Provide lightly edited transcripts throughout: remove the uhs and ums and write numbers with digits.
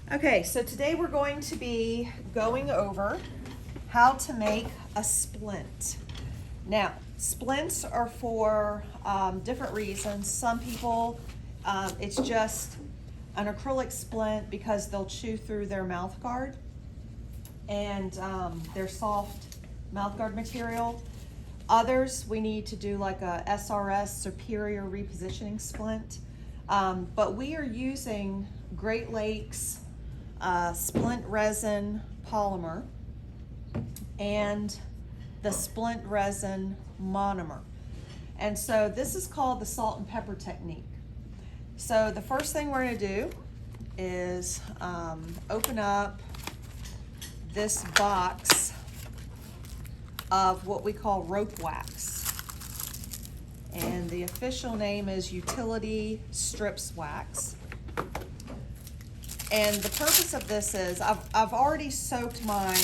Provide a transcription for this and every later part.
Okay, so today we're going to be going over how to make a splint. Now, splints are for different reasons. Some people, it's just an acrylic splint because they'll chew through their mouth guard and their soft mouth guard material. Others, we need to do like a SRS, superior repositioning splint. But we are using Great Lakes splint resin polymer and the splint resin monomer. And so this is called the salt and pepper technique. So the first thing we're going to do is open up this box of what we call rope wax. And the official name is Utility Strips Wax. And the purpose of this is, I've already soaked my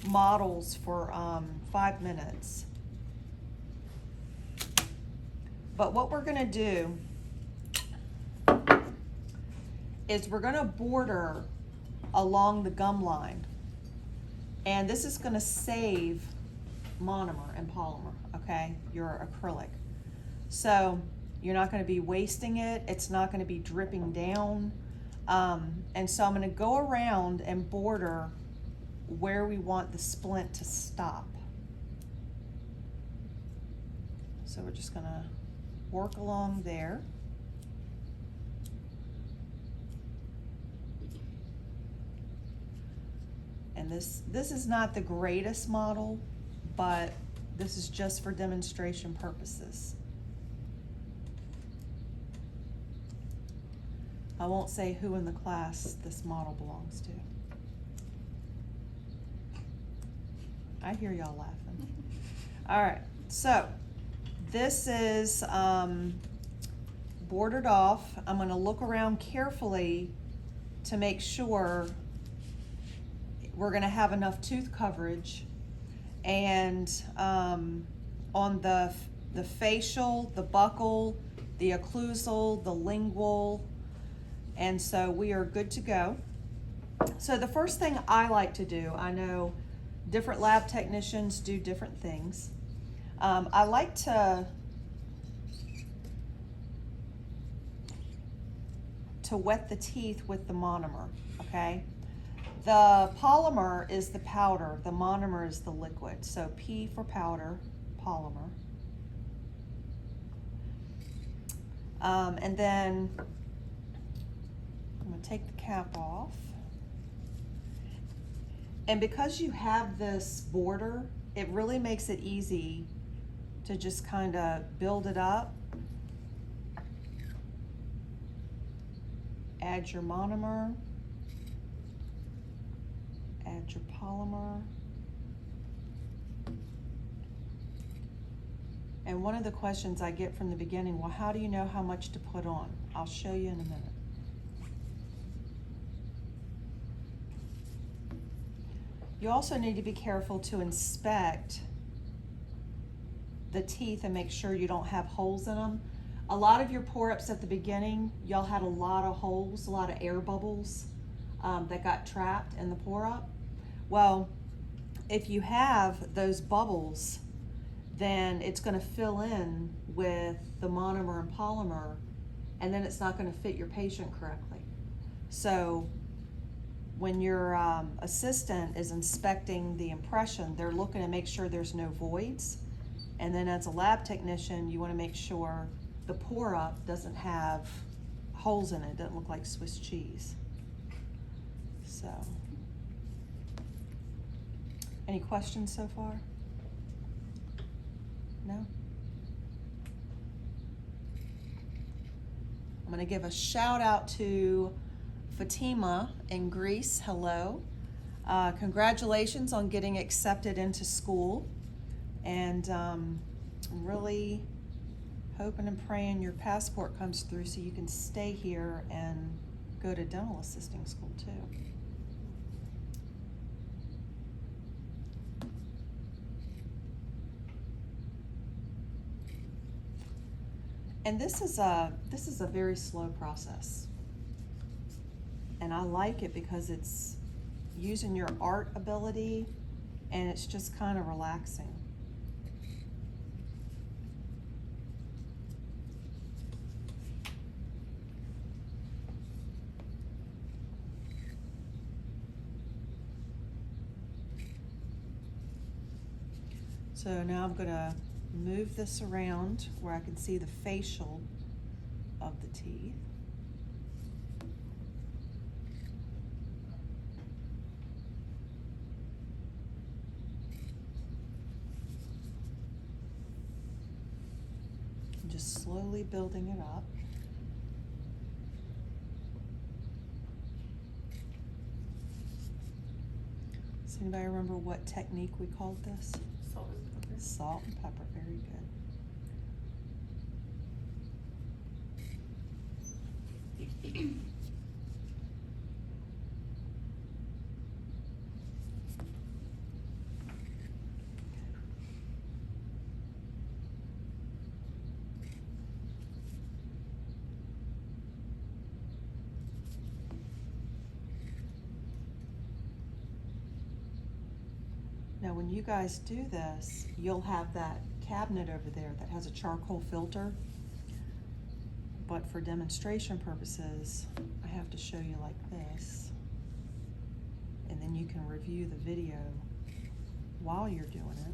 models for 5 minutes. But what we're gonna do is we're gonna border along the gum line. And this is gonna save monomer and polymer, okay? Your acrylic. So you're not gonna be wasting it. It's not gonna be dripping down. And so I'm gonna go around and border where we want the splint to stop. So we're just gonna work along there. And this is not the greatest model, but this is just for demonstration purposes. I won't say who in the class this model belongs to. I hear y'all laughing. All right, so this is bordered off. I'm gonna look around carefully to make sure we're gonna have enough tooth coverage. And on the facial, the buccal, the occlusal, the lingual, and so we are good to go. So the first thing I like to do, I know different lab technicians do different things. I like to wet the teeth with the monomer, okay? The polymer is the powder, the monomer is the liquid. So P for powder, polymer. And then I'm gonna take the cap off. And because you have this border, it really makes it easy to just kind of build it up. Add your monomer. Add your polymer. And one of the questions I get from the beginning, well, how do you know how much to put on? I'll show you in a minute. You also need to be careful to inspect the teeth and make sure you don't have holes in them. A lot of your pour-ups at the beginning, y'all had a lot of holes, a lot of air bubbles that got trapped in the pour-up. Well, if you have those bubbles, then it's gonna fill in with the monomer and polymer, and then it's not gonna fit your patient correctly. So when your assistant is inspecting the impression, they're looking to make sure there's no voids. And then as a lab technician, you wanna make sure the pour-up doesn't have holes in it, doesn't look like Swiss cheese. So, any questions so far? No? I'm gonna give a shout out to Fatima in Greece, hello. Congratulations on getting accepted into school. And I'm really hoping and praying your passport comes through so you can stay here and go to dental assisting school too. And this is a very slow process. and I like it because it's using your art ability and it's just kind of relaxing. So now I'm gonna move this around where I can see the facial of the teeth. And just slowly building it up. Does anybody remember what technique we called this? Salt and pepper. Salt and pepper, very good. Now, when you guys do this, you'll have that cabinet over there that has a charcoal filter. But for demonstration purposes, I have to show you like this. And then you can review the video while you're doing it.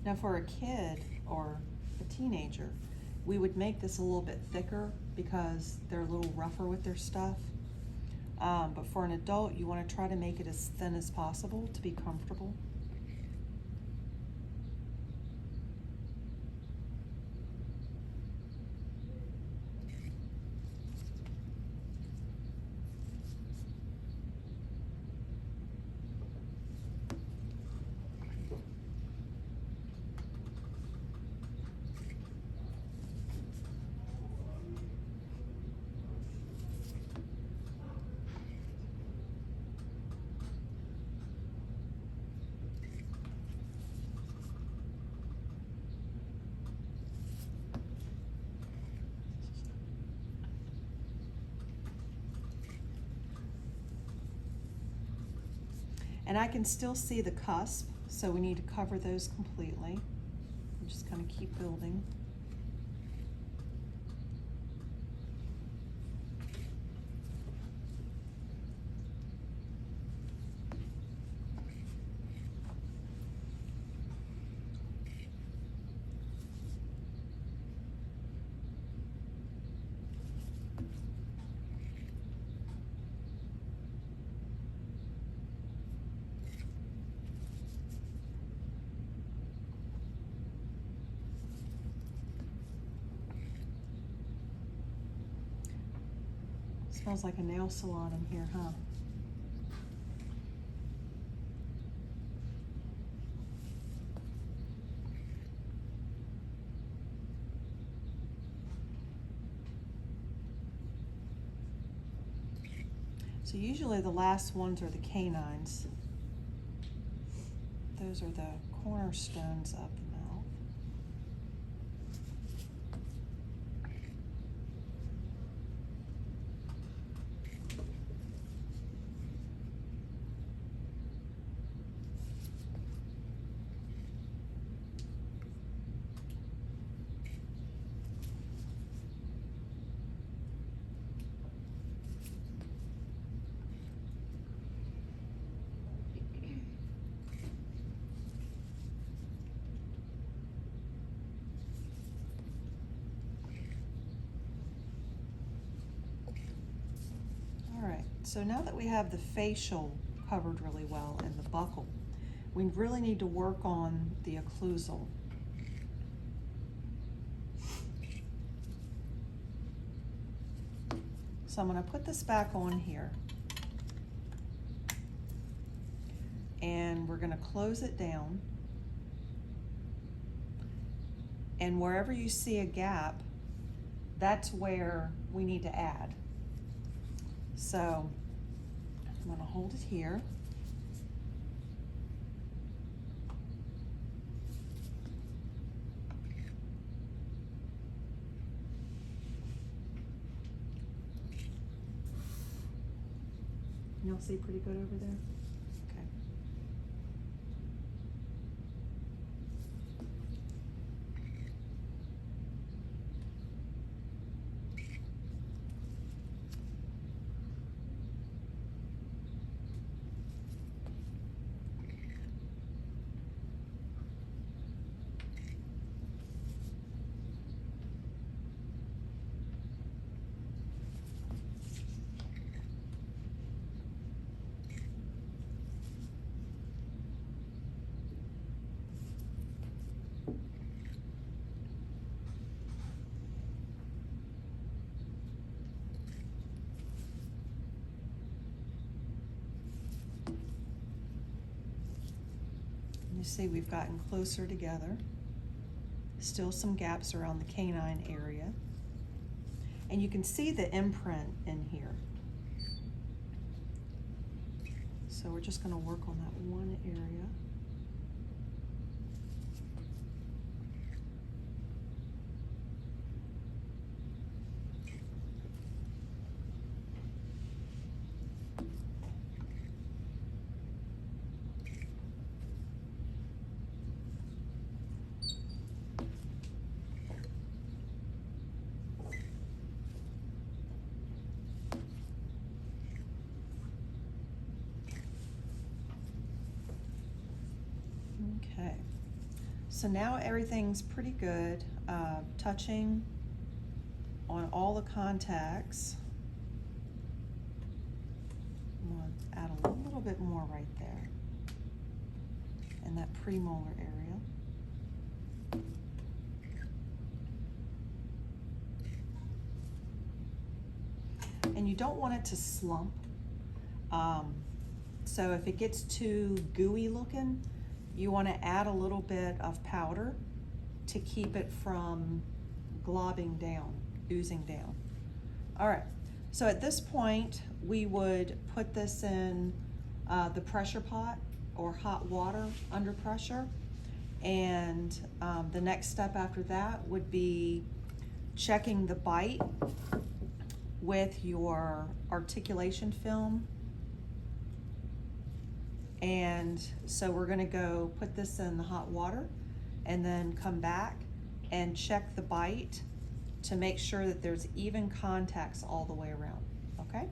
Now for a kid or a teenager, we would make this a little bit thicker because they're a little rougher with their stuff. But for an adult, you want to try to make it as thin as possible to be comfortable. And I can still see the cusp, so we need to cover those completely. And just kind of keep building. Smells like a nail salon in here, huh? So usually the last ones are the canines. Those are the cornerstones of the mouth. So now that we have the facial covered really well and the buckle, We really need to work on the occlusal. So I'm going to put this back on here. And we're going to close it down. And wherever you see a gap, that's where we need to add. So I'm going to hold it here. Y'all see pretty good over there? Okay. You see we've gotten closer together. Still some gaps around the canine area. And you can see the imprint in here. So we're just going to work on that one area. Okay, so now everything's pretty good, touching on all the contacts. I'm going to add a little bit more right there in that premolar area. And you don't want it to slump. So if it gets too gooey looking, you want to add a little bit of powder to keep it from globbing down, oozing down. All right, so at this point, we would put this in the pressure pot or hot water under pressure. And the next step after that would be checking the bite with your articulation film. And so we're gonna go put this in the hot water and then come back and check the bite to make sure that there's even contacts all the way around, okay?